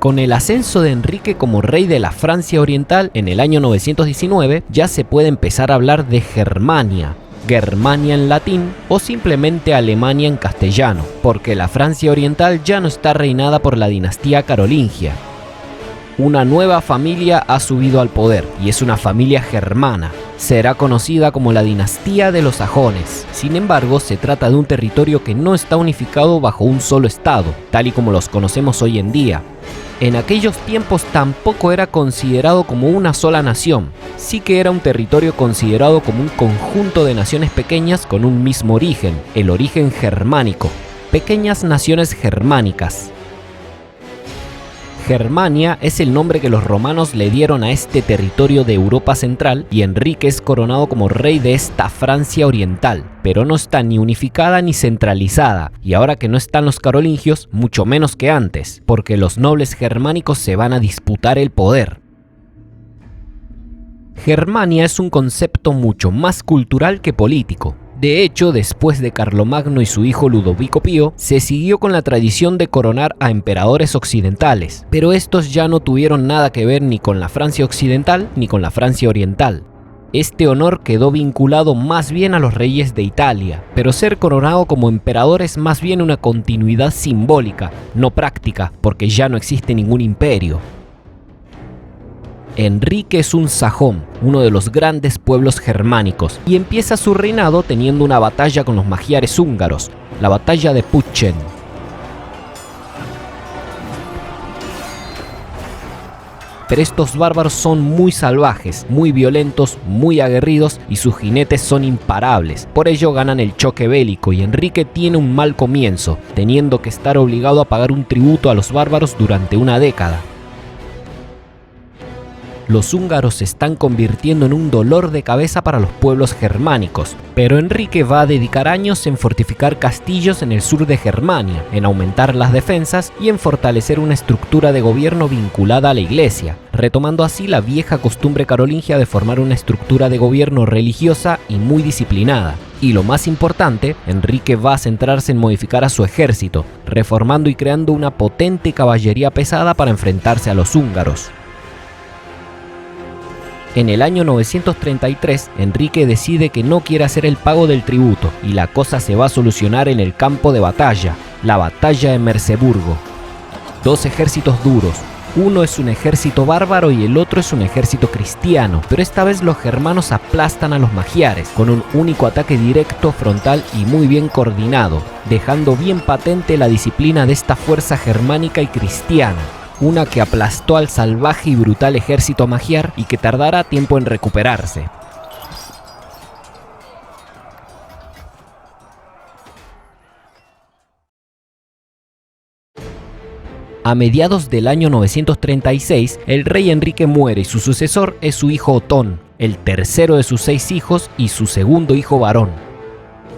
Con el ascenso de Enrique como rey de la Francia Oriental en el año 919, ya se puede empezar a hablar de Germania, Germania en latín o simplemente Alemania en castellano, porque la Francia Oriental ya no está reinada por la dinastía carolingia. Una nueva familia ha subido al poder y es una familia germana. Será conocida como la dinastía de los sajones. Sin embargo, se trata de un territorio que no está unificado bajo un solo estado, tal y como los conocemos hoy en día. En aquellos tiempos tampoco era considerado como una sola nación, sí que era un territorio considerado como un conjunto de naciones pequeñas con un mismo origen, el origen germánico, pequeñas naciones germánicas. Germania es el nombre que los romanos le dieron a este territorio de Europa Central y Enrique es coronado como rey de esta Francia Oriental, pero no está ni unificada ni centralizada, y ahora que no están los carolingios, mucho menos que antes, porque los nobles germánicos se van a disputar el poder. Germania es un concepto mucho más cultural que político. De hecho, después de Carlomagno y su hijo Ludovico Pío, se siguió con la tradición de coronar a emperadores occidentales, pero estos ya no tuvieron nada que ver ni con la Francia occidental ni con la Francia oriental. Este honor quedó vinculado más bien a los reyes de Italia, pero ser coronado como emperador es más bien una continuidad simbólica, no práctica, porque ya no existe ningún imperio. Enrique es un sajón, uno de los grandes pueblos germánicos, y empieza su reinado teniendo una batalla con los magiares húngaros, la batalla de Puchen. Pero estos bárbaros son muy salvajes, muy violentos, muy aguerridos y sus jinetes son imparables. Por ello ganan el choque bélico y Enrique tiene un mal comienzo, teniendo que estar obligado a pagar un tributo a los bárbaros durante una década. Los húngaros se están convirtiendo en un dolor de cabeza para los pueblos germánicos, pero Enrique va a dedicar años en fortificar castillos en el sur de Germania, en aumentar las defensas y en fortalecer una estructura de gobierno vinculada a la iglesia, retomando así la vieja costumbre carolingia de formar una estructura de gobierno religiosa y muy disciplinada. Y lo más importante, Enrique va a centrarse en modificar a su ejército, reformando y creando una potente caballería pesada para enfrentarse a los húngaros. En el año 933, Enrique decide que no quiere hacer el pago del tributo y la cosa se va a solucionar en el campo de batalla, la batalla de Merseburgo. Dos ejércitos duros, uno es un ejército bárbaro y el otro es un ejército cristiano, pero esta vez los germanos aplastan a los magiares con un único ataque directo, frontal y muy bien coordinado, dejando bien patente la disciplina de esta fuerza germánica y cristiana. Una que aplastó al salvaje y brutal ejército magiar y que tardará tiempo en recuperarse. A mediados del año 936, el rey Enrique muere y su sucesor es su hijo Otón, el tercero de sus 6 hijos y su segundo hijo varón.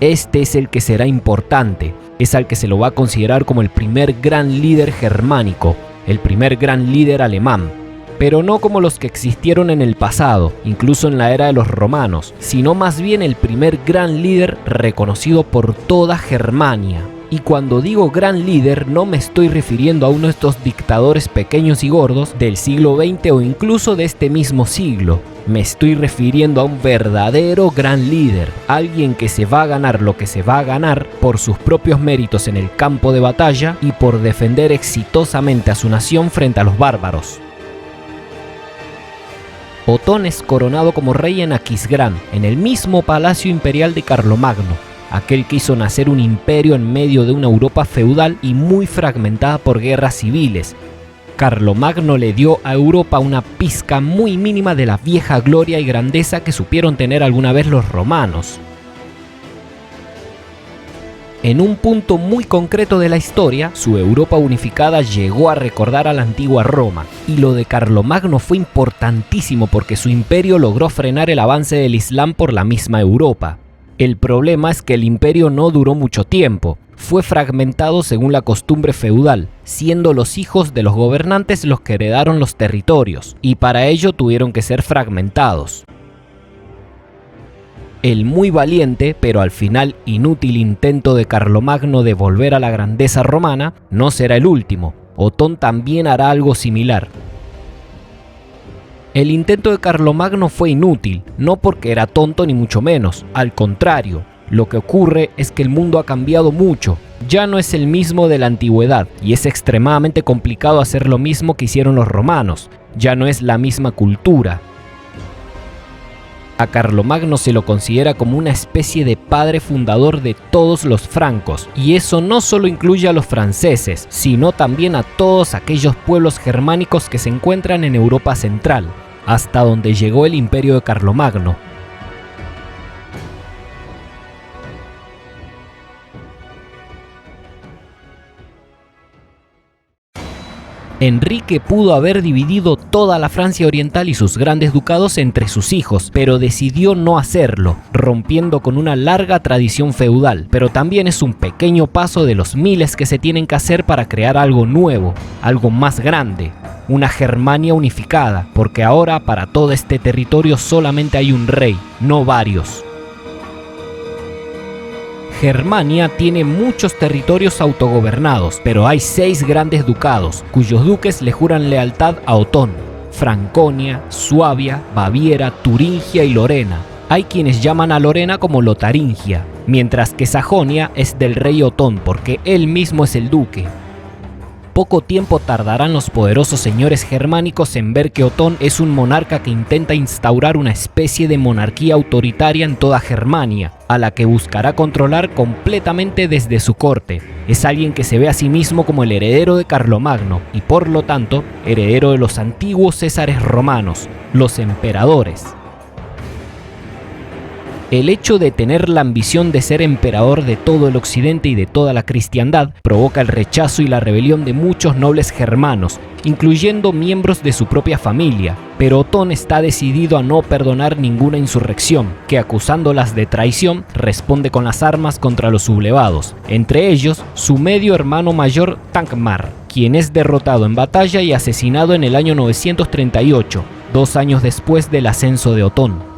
Este es el que será importante, es al que se lo va a considerar como el primer gran líder germánico, el primer gran líder alemán, pero no como los que existieron en el pasado, incluso en la era de los romanos, sino más bien el primer gran líder reconocido por toda Germania. Y cuando digo gran líder no me estoy refiriendo a uno de estos dictadores pequeños y gordos del siglo XX o incluso de este mismo siglo. Me estoy refiriendo a un verdadero gran líder, alguien que se va a ganar lo que se va a ganar por sus propios méritos en el campo de batalla y por defender exitosamente a su nación frente a los bárbaros. Otón es coronado como rey en Aquisgrán, en el mismo palacio imperial de Carlomagno, aquel que hizo nacer un imperio en medio de una Europa feudal y muy fragmentada por guerras civiles. Carlomagno le dio a Europa una pizca muy mínima de la vieja gloria y grandeza que supieron tener alguna vez los romanos. En un punto muy concreto de la historia, su Europa unificada llegó a recordar a la antigua Roma, y lo de Carlomagno fue importantísimo porque su imperio logró frenar el avance del Islam por la misma Europa. El problema es que el imperio no duró mucho tiempo, fue fragmentado según la costumbre feudal, siendo los hijos de los gobernantes los que heredaron los territorios, y para ello tuvieron que ser fragmentados. El muy valiente, pero al final inútil intento de Carlomagno de volver a la grandeza romana no será el último, Otón también hará algo similar. El intento de Carlomagno fue inútil, no porque era tonto ni mucho menos, al contrario. Lo que ocurre es que el mundo ha cambiado mucho, ya no es el mismo de la antigüedad y es extremadamente complicado hacer lo mismo que hicieron los romanos, ya no es la misma cultura. A Carlomagno se lo considera como una especie de padre fundador de todos los francos, y eso no solo incluye a los franceses, sino también a todos aquellos pueblos germánicos que se encuentran en Europa Central, hasta donde llegó el imperio de Carlomagno. Enrique pudo haber dividido toda la Francia oriental y sus grandes ducados entre sus hijos, pero decidió no hacerlo, rompiendo con una larga tradición feudal. Pero también es un pequeño paso de los miles que se tienen que hacer para crear algo nuevo, algo más grande, una Germania unificada, porque ahora para todo este territorio solamente hay un rey, no varios. Germania tiene muchos territorios autogobernados, pero hay 6 grandes ducados, cuyos duques le juran lealtad a Otón: Franconia, Suabia, Baviera, Turingia y Lorena. Hay quienes llaman a Lorena como Lotaringia, mientras que Sajonia es del rey Otón porque él mismo es el duque. Poco tiempo tardarán los poderosos señores germánicos en ver que Otón es un monarca que intenta instaurar una especie de monarquía autoritaria en toda Germania, a la que buscará controlar completamente desde su corte. Es alguien que se ve a sí mismo como el heredero de Carlomagno y por lo tanto heredero de los antiguos césares romanos, los emperadores. El hecho de tener la ambición de ser emperador de todo el occidente y de toda la cristiandad provoca el rechazo y la rebelión de muchos nobles germanos, incluyendo miembros de su propia familia, pero Otón está decidido a no perdonar ninguna insurrección, que acusándolas de traición responde con las armas contra los sublevados, entre ellos su medio hermano mayor Thankmar, quien es derrotado en batalla y asesinado en el año 938, 2 años después del ascenso de Otón.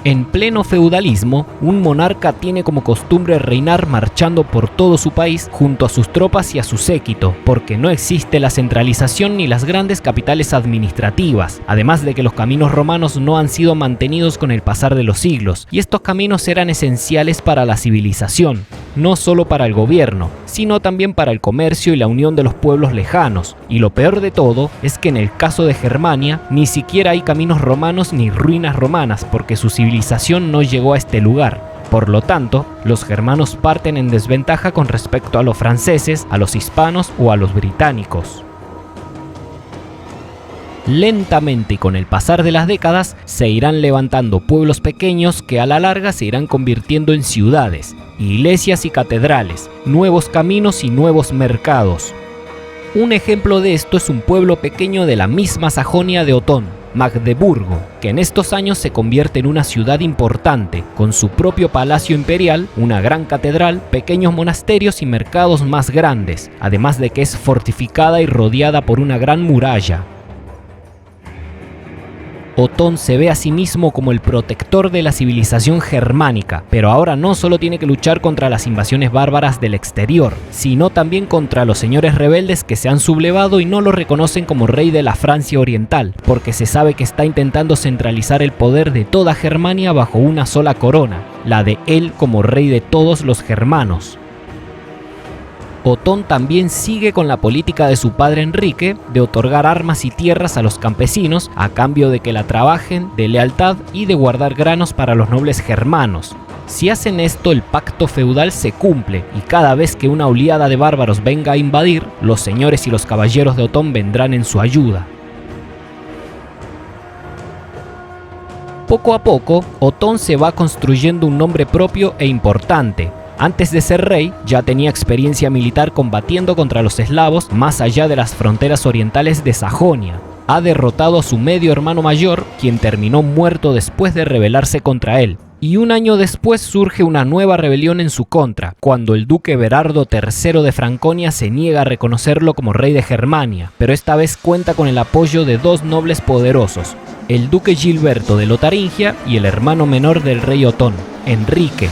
En pleno feudalismo, un monarca tiene como costumbre reinar marchando por todo su país junto a sus tropas y a su séquito, porque no existe la centralización ni las grandes capitales administrativas, además de que los caminos romanos no han sido mantenidos con el pasar de los siglos, y estos caminos eran esenciales para la civilización, no solo para el gobierno, sino también para el comercio y la unión de los pueblos lejanos, y lo peor de todo es que en el caso de Germania, ni siquiera hay caminos romanos ni ruinas romanas, porque su civilización no llegó a este lugar. Por lo tanto, los germanos parten en desventaja con respecto a los franceses, a los hispanos o a los británicos. Lentamente y con el pasar de las décadas, se irán levantando pueblos pequeños que a la larga se irán convirtiendo en ciudades, iglesias y catedrales, nuevos caminos y nuevos mercados. Un ejemplo de esto es un pueblo pequeño de la misma Sajonia de Otón, Magdeburgo, que en estos años se convierte en una ciudad importante, con su propio palacio imperial, una gran catedral, pequeños monasterios y mercados más grandes, además de que es fortificada y rodeada por una gran muralla. Otón se ve a sí mismo como el protector de la civilización germánica, pero ahora no solo tiene que luchar contra las invasiones bárbaras del exterior, sino también contra los señores rebeldes que se han sublevado y no lo reconocen como rey de la Francia oriental, porque se sabe que está intentando centralizar el poder de toda Germania bajo una sola corona, la de él como rey de todos los germanos. Otón también sigue con la política de su padre Enrique de otorgar armas y tierras a los campesinos a cambio de que la trabajen, de lealtad y de guardar granos para los nobles germanos. Si hacen esto, el pacto feudal se cumple y cada vez que una oleada de bárbaros venga a invadir, los señores y los caballeros de Otón vendrán en su ayuda. Poco a poco, Otón se va construyendo un nombre propio e importante. Antes de ser rey, ya tenía experiencia militar combatiendo contra los eslavos más allá de las fronteras orientales de Sajonia. Ha derrotado a su medio hermano mayor, quien terminó muerto después de rebelarse contra él. Y un año después surge una nueva rebelión en su contra, cuando el duque Berardo III de Franconia se niega a reconocerlo como rey de Germania, pero esta vez cuenta con el apoyo de 2 nobles poderosos, el duque Gilberto de Lotaringia y el hermano menor del rey Otón, Enrique.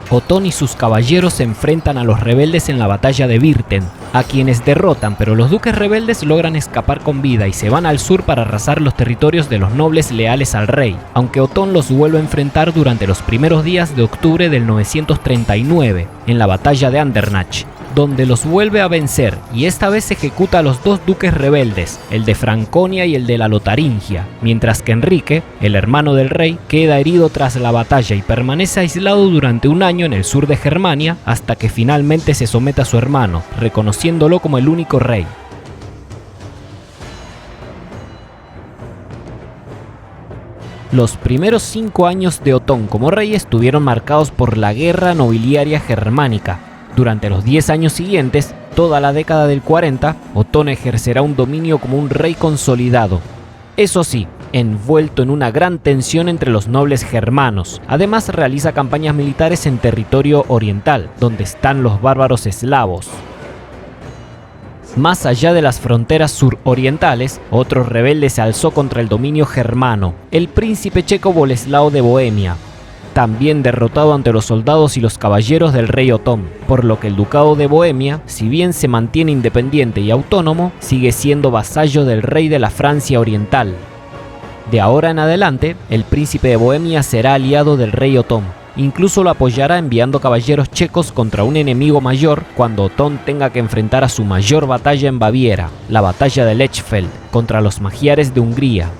Otón y sus caballeros se enfrentan a los rebeldes en la batalla de Virten, a quienes derrotan, pero los duques rebeldes logran escapar con vida y se van al sur para arrasar los territorios de los nobles leales al rey, aunque Otón los vuelve a enfrentar durante los primeros días de octubre del 939, en la batalla de Andernach, donde los vuelve a vencer y esta vez ejecuta a los dos duques rebeldes, el de Franconia y el de la Lotaringia, mientras que Enrique, el hermano del rey, queda herido tras la batalla y permanece aislado durante un año en el sur de Germania hasta que finalmente se somete a su hermano, reconociéndolo como el único rey. Los primeros 5 años de Otón como rey estuvieron marcados por la guerra nobiliaria germánica. Durante los 10 años siguientes, toda la década del 40, Otón ejercerá un dominio como un rey consolidado. Eso sí, envuelto en una gran tensión entre los nobles germanos. Además, realiza campañas militares en territorio oriental, donde están los bárbaros eslavos. Más allá de las fronteras surorientales, otro rebelde se alzó contra el dominio germano, el príncipe checo Boleslao de Bohemia, también derrotado ante los soldados y los caballeros del rey Otón, por lo que el ducado de Bohemia, si bien se mantiene independiente y autónomo, sigue siendo vasallo del rey de la Francia oriental. De ahora en adelante, el príncipe de Bohemia será aliado del rey Otón. Incluso lo apoyará enviando caballeros checos contra un enemigo mayor cuando Otón tenga que enfrentar a su mayor batalla en Baviera, la batalla de Lechfeld, contra los magiares de Hungría.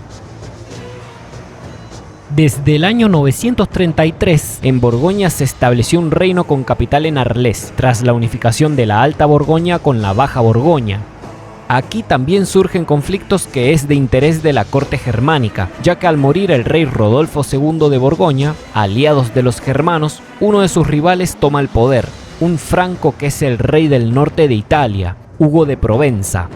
Desde el año 933, en Borgoña se estableció un reino con capital en Arles, tras la unificación de la Alta Borgoña con la Baja Borgoña. Aquí también surgen conflictos que es de interés de la corte germánica, ya que al morir el rey Rodolfo II de Borgoña, aliados de los germanos, uno de sus rivales toma el poder, un franco que es el rey del norte de Italia, Hugo de Provenza.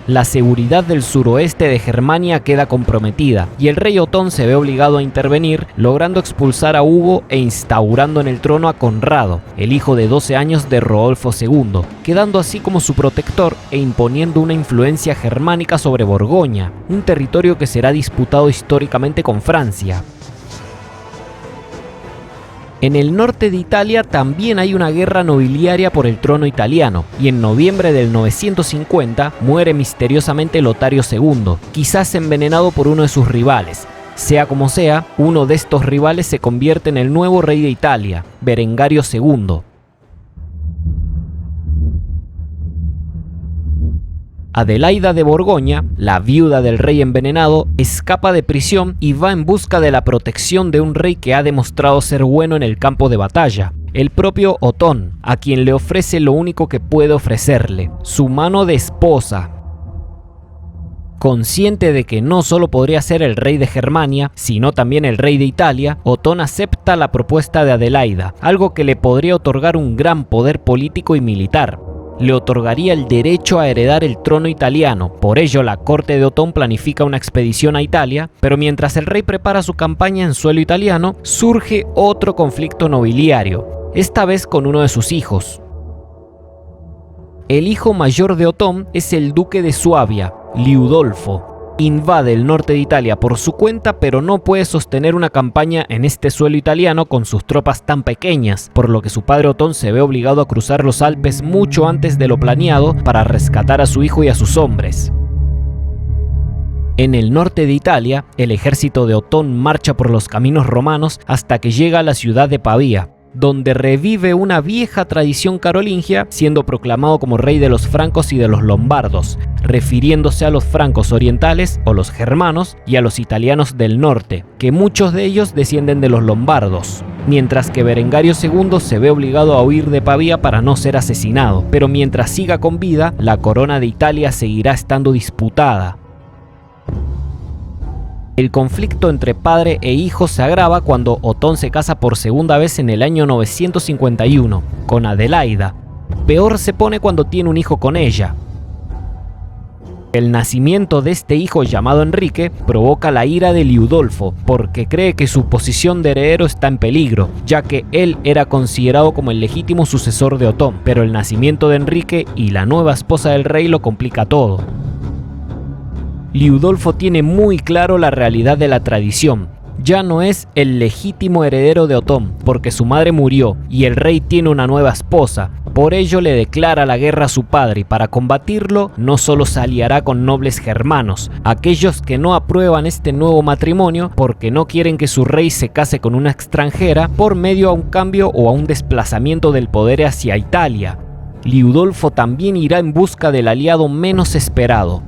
La seguridad del suroeste de Germania queda comprometida y el rey Otón se ve obligado a intervenir, logrando expulsar a Hugo e instaurando en el trono a Conrado, el hijo de 12 años de Rodolfo II, quedando así como su protector e imponiendo una influencia germánica sobre Borgoña, un territorio que será disputado históricamente con Francia. En el norte de Italia también hay una guerra nobiliaria por el trono italiano, y en noviembre del 950 muere misteriosamente Lotario II, quizás envenenado por uno de sus rivales. Sea como sea, uno de estos rivales se convierte en el nuevo rey de Italia, Berengario II. Adelaida de Borgoña, la viuda del rey envenenado, escapa de prisión y va en busca de la protección de un rey que ha demostrado ser bueno en el campo de batalla, el propio Otón, a quien le ofrece lo único que puede ofrecerle, su mano de esposa. Consciente de que no solo podría ser el rey de Germania, sino también el rey de Italia, Otón acepta la propuesta de Adelaida, algo que le podría otorgar un gran poder político y militar. Le otorgaría el derecho a heredar el trono italiano. Por ello, la corte de Otón planifica una expedición a Italia, pero mientras el rey prepara su campaña en suelo italiano, surge otro conflicto nobiliario, esta vez con uno de sus hijos. El hijo mayor de Otón es el duque de Suabia, Liudolfo. Invade el norte de Italia por su cuenta, pero no puede sostener una campaña en este suelo italiano con sus tropas tan pequeñas, por lo que su padre Otón se ve obligado a cruzar los Alpes mucho antes de lo planeado para rescatar a su hijo y a sus hombres. En el norte de Italia, el ejército de Otón marcha por los caminos romanos hasta que llega a la ciudad de Pavía, donde revive una vieja tradición carolingia, siendo proclamado como rey de los francos y de los lombardos, refiriéndose a los francos orientales o los germanos y a los italianos del norte, que muchos de ellos descienden de los lombardos, mientras que Berengario II se ve obligado a huir de Pavía para no ser asesinado, pero mientras siga con vida, la corona de Italia seguirá estando disputada. El conflicto entre padre e hijo se agrava cuando Otón se casa por segunda vez en el año 951, con Adelaida. Peor se pone cuando tiene un hijo con ella. El nacimiento de este hijo llamado Enrique provoca la ira de Liudolfo, porque cree que su posición de heredero está en peligro, ya que él era considerado como el legítimo sucesor de Otón, pero el nacimiento de Enrique y la nueva esposa del rey lo complica todo. Liudolfo tiene muy claro la realidad de la tradición, ya no es el legítimo heredero de Otón, porque su madre murió y el rey tiene una nueva esposa. Por ello le declara la guerra a su padre y para combatirlo no solo se aliará con nobles germanos, aquellos que no aprueban este nuevo matrimonio porque no quieren que su rey se case con una extranjera por medio a un cambio o a un desplazamiento del poder hacia Italia. Liudolfo también irá en busca del aliado menos esperado.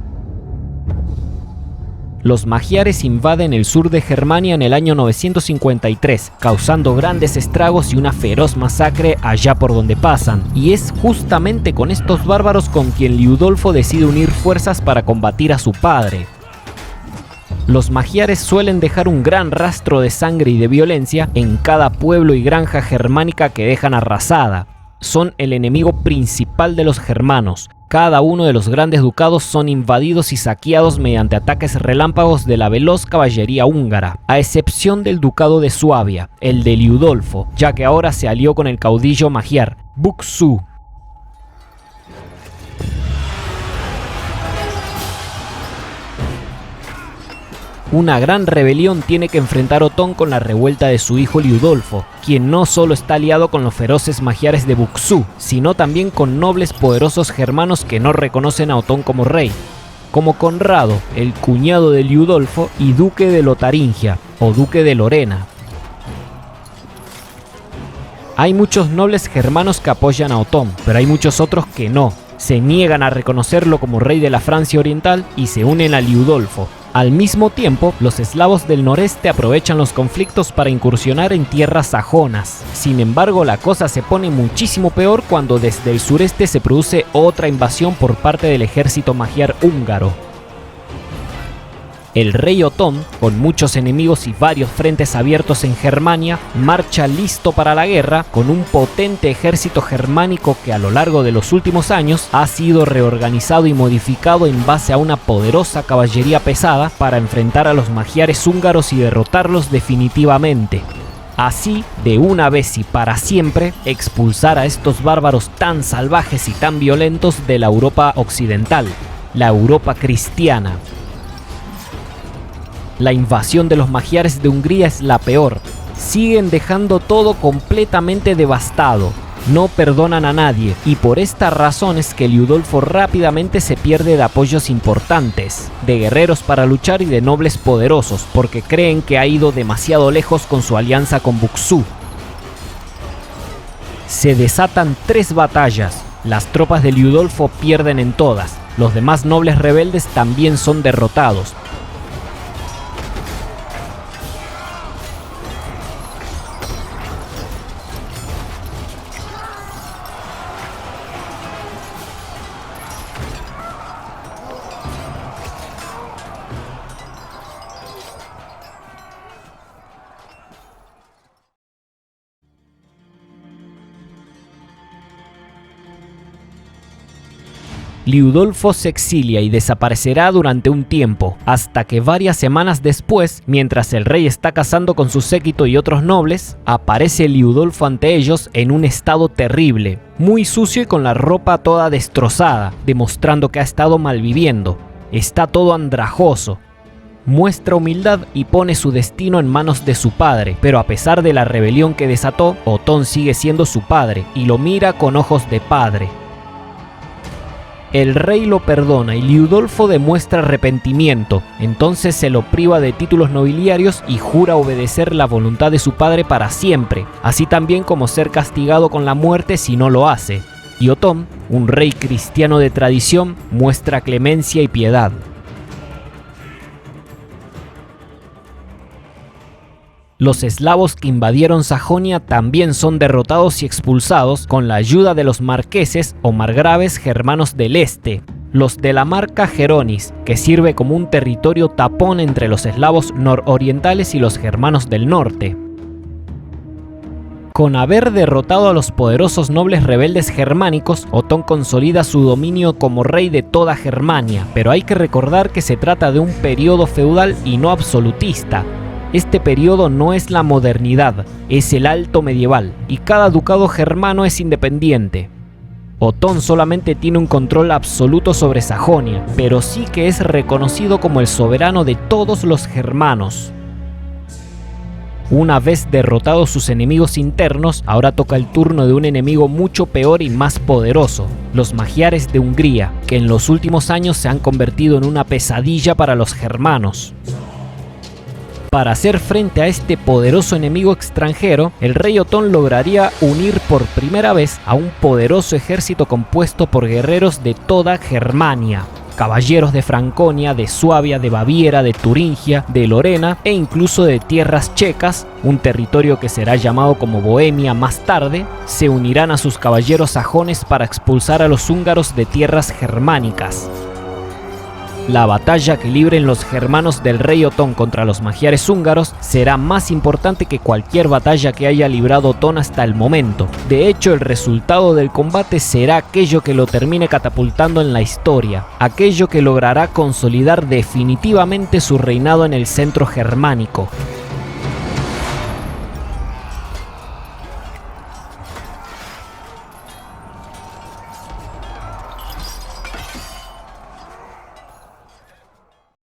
Los magiares invaden el sur de Germania en el año 953, causando grandes estragos y una feroz masacre allá por donde pasan, y es justamente con estos bárbaros con quien Liudolfo decide unir fuerzas para combatir a su padre. Los magiares suelen dejar un gran rastro de sangre y de violencia en cada pueblo y granja germánica que dejan arrasada. Son el enemigo principal de los germanos. Cada uno de los grandes ducados son invadidos y saqueados mediante ataques relámpagos de la veloz caballería húngara, a excepción del ducado de Suabia, el de Liudolfo, ya que ahora se alió con el caudillo magiar, Buk-Su. Una gran rebelión tiene que enfrentar Otón con la revuelta de su hijo Liudolfo, quien no solo está aliado con los feroces magiares de Buk-Su, sino también con nobles poderosos germanos que no reconocen a Otón como rey, como Conrado, el cuñado de Liudolfo, y duque de Lotaringia, o duque de Lorena. Hay muchos nobles germanos que apoyan a Otón, pero hay muchos otros que no. Se niegan a reconocerlo como rey de la Francia Oriental y se unen a Liudolfo. Al mismo tiempo, los eslavos del noreste aprovechan los conflictos para incursionar en tierras sajonas. Sin embargo, la cosa se pone muchísimo peor cuando desde el sureste se produce otra invasión por parte del ejército magiar húngaro. El rey Otón, con muchos enemigos y varios frentes abiertos en Germania, marcha listo para la guerra con un potente ejército germánico que a lo largo de los últimos años ha sido reorganizado y modificado en base a una poderosa caballería pesada para enfrentar a los magiares húngaros y derrotarlos definitivamente. Así, de una vez y para siempre, expulsar a estos bárbaros tan salvajes y tan violentos de la Europa occidental, la Europa cristiana. La invasión de los magiares de Hungría es la peor. Siguen dejando todo completamente devastado. No perdonan a nadie, y por esta razón es que Liudolfo rápidamente se pierde de apoyos importantes, de guerreros para luchar y de nobles poderosos, porque creen que ha ido demasiado lejos con su alianza con Buk-Su. Se desatan 3 batallas. Las tropas de Liudolfo pierden en todas. Los demás nobles rebeldes también son derrotados. Liudolfo se exilia y desaparecerá durante un tiempo, hasta que varias semanas después, mientras el rey está cazando con su séquito y otros nobles, aparece Liudolfo ante ellos en un estado terrible, muy sucio y con la ropa toda destrozada, demostrando que ha estado malviviendo. Está todo andrajoso. Muestra humildad y pone su destino en manos de su padre, pero a pesar de la rebelión que desató, Otón sigue siendo su padre y lo mira con ojos de padre. El rey lo perdona y Liudolfo demuestra arrepentimiento, entonces se lo priva de títulos nobiliarios y jura obedecer la voluntad de su padre para siempre, así también como ser castigado con la muerte si no lo hace. Y Otón, un rey cristiano de tradición, muestra clemencia y piedad. Los eslavos que invadieron Sajonia también son derrotados y expulsados con la ayuda de los marqueses o margraves germanos del este, los de la marca Geronis, que sirve como un territorio tapón entre los eslavos nororientales y los germanos del norte. Con haber derrotado a los poderosos nobles rebeldes germánicos, Otón consolida su dominio como rey de toda Germania, pero hay que recordar que se trata de un periodo feudal y no absolutista. Este periodo no es la modernidad, es el alto medieval, y cada ducado germano es independiente. Otón solamente tiene un control absoluto sobre Sajonia, pero sí que es reconocido como el soberano de todos los germanos. Una vez derrotados sus enemigos internos, ahora toca el turno de un enemigo mucho peor y más poderoso, los magiares de Hungría, que en los últimos años se han convertido en una pesadilla para los germanos. Para hacer frente a este poderoso enemigo extranjero, el rey Otón lograría unir por primera vez a un poderoso ejército compuesto por guerreros de toda Germania. Caballeros de Franconia, de Suabia, de Baviera, de Turingia, de Lorena e incluso de tierras checas, un territorio que será llamado como Bohemia más tarde, se unirán a sus caballeros sajones para expulsar a los húngaros de tierras germánicas. La batalla que libren los germanos del rey Otón contra los magiares húngaros será más importante que cualquier batalla que haya librado Otón hasta el momento. De hecho, el resultado del combate será aquello que lo termine catapultando en la historia, aquello que logrará consolidar definitivamente su reinado en el centro germánico.